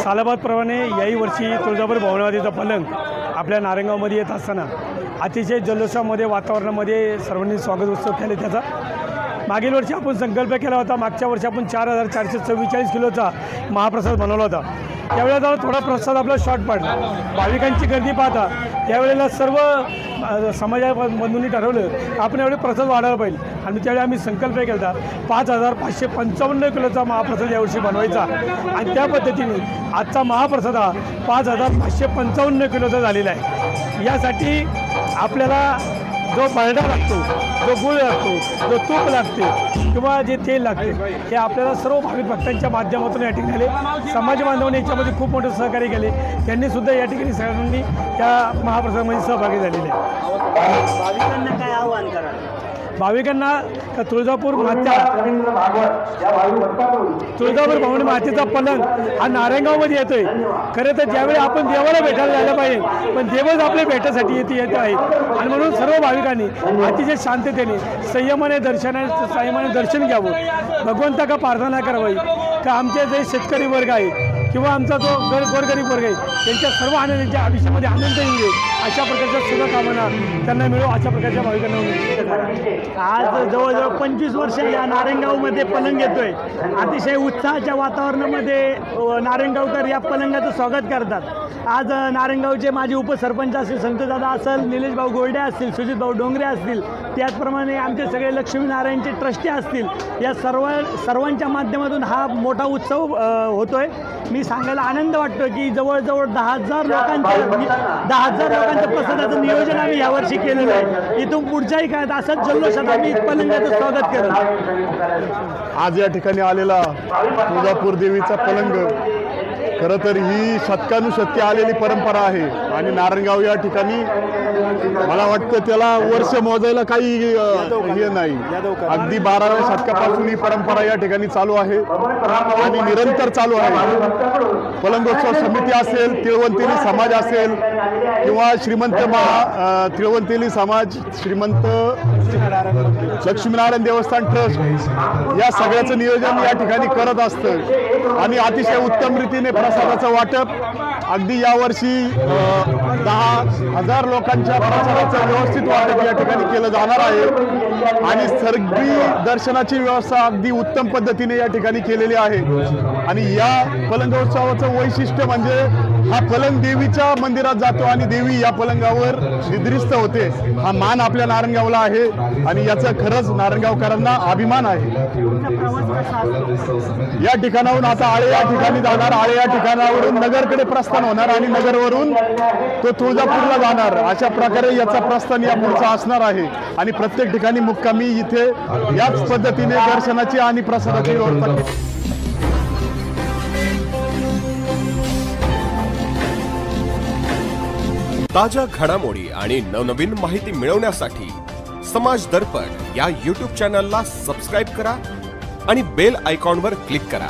सालाबादप्रमाणे याही वर्षी तुळजापूर भवनवादीचा पलंग आपल्या नारायणगावमध्ये येत असताना अतिशय जल्लोषामध्ये वातावरणामध्ये सर्वांनी स्वागत उत्सव केले त्याचा। मागील वर्षी आपण संकल्प केला होता, मागच्या वर्षी आपण 4444 किलोचा महाप्रसाद बनवला होता। त्यावेळेला थोडा प्रसाद आपला शॉर्ट पडला, भाविकांची गर्दी पाहता त्यावेळेला सर्व समाजाबंधूंनी ठरवलं आपण यावेळी प्रसाद वाढायला पाहिजे आणि त्यावेळी आम्ही संकल्प केला 5555 किलोचा महाप्रसाद यावर्षी बनवायचा आणि त्या पद्धतीने आजचा महाप्रसाद हा 5555 किलोचा झालेला आहे। यासाठी आपल्याला जो बरडा लागतो, जो गुळ लागतो, जो तूप लागते किंवा जे तेल लागते हे आपल्याला सर्व भाविक भक्तांच्या माध्यमातून या ठिकाणी समाज बांधवांनी याच्यामध्ये खूप मोठं सहकार्य केले। त्यांनीसुद्धा या ठिकाणी सगळ्यांनी त्या महाप्रसादामध्ये सहभागी झालेले आहे। भाविकांना काय आव्हान करा? भाविकांना तुळजापूर भवानी मातेचा पलंग हा नारायणगावमध्ये येतोय। खरं तर ज्यावेळी आपण देवाला भेटायला जायला पाहिजे, पण देवच आपल्या भेटासाठी येत आहे आणि म्हणून सर्व भाविकांनी अतिशय शांततेने संयमाने दर्शन घ्यावं, भगवंताला प्रार्थना करावी का आमचे जे शेतकरी वर्ग आहे किंवा आमचा जो गोरगरीब वर्ग आहे त्यांच्या सर्व आनंदाच्या आयुष्यामध्ये आनंद येईल अशा प्रकारच्या शुभकामना त्यांना मिळो अशा प्रकारच्या भाविकांना। आज जवळजवळ 25 वर्ष या नारायणगावमध्ये पलंग येतोय। अतिशय उत्साहाच्या वातावरणामध्ये नारायणगावकर या पलंगाचं स्वागत करतात। आज नारायणगावचे माजी उपसरपंच असतील, संतदादा असेल, निलेश भाऊ गोल्डे असतील, सुजित भाऊ डोंगरे असतील, त्याचप्रमाणे आमचे सगळे लक्ष्मीनारायणचे ट्रस्टी असतील, या सर्वांच्या माध्यमातून हा मोठा उत्सव होतोय। मी सांगायला आनंद वाटतो की जवळजवळ 10,000 लोकांचं प्रसादाचं नियोजन आम्ही यावर्षी केलेलं आहे। इथून पुढच्याही काळात असंच जल्लोषात आम्ही पलंगाचं स्वागत करू। आज या ठिकाणी आलेला तुळजापूर देवीचा पलंग खरं तर ही शतकानुशतके आलेली परंपरा आहे आणि नारायणगाव या ठिकाणी मला वाटतं त्याला वर्ष मोजायला काही हे नाही, अगदी 12व्या शतकापासून ही परंपरा या ठिकाणी चालू आहे आणि निरंतर चालू आहे। पलंगोत्सव समिती असेल, तिळवंतेली समाज असेल किंवा तिळवंतेली समाज, श्रीमंत लक्ष्मीनारायण देवस्थान ट्रस्ट या सगळ्याचं नियोजन या ठिकाणी करत असतं आणि अतिशय उत्तम रीतीने प्रसादाचं वाटप अगदी यावर्षी 10,000 लोकांच्या प्रसादाचं व्यवस्थित वाटप या ठिकाणी केलं जाणार आहे आणि सगळी दर्शनाची व्यवस्था अगदी उत्तम पद्धतीने या ठिकाणी केलेली आहे। आणि या पलंगोत्सवाचं वैशिष्ट्य म्हणजे हा पलंग देवीच्या मंदिरात जातो आणि देवी या पलंगावर निद्रिस्त होते। हा मान आपल्या नारायणगावला आहे आणि याचा खरंच नारायणगावकरांना अभिमान आहे। या ठिकाणाहून आता आळे या ठिकाणी जाणार, आळे या ठिकाणावरून नगरकडे प्रस्थान होणार आणि नगरवरून तो तुळजापूरला जाणार। अशा प्रकारे याचा प्रस्थान या पुढचा असणार आहे आणि प्रत्येक ठिकाणी मुक्कामी इथे याच पद्धतीने दर्शनाची आणि प्रसादाची व्यवस्था केली। ताज्या घडामोडी आणि नवनवीन माहिती मिळवण्यासाठी समाज दर्पण या YouTube चॅनलला सबस्क्राइब करा आणि बेल आयकॉनवर क्लिक करा।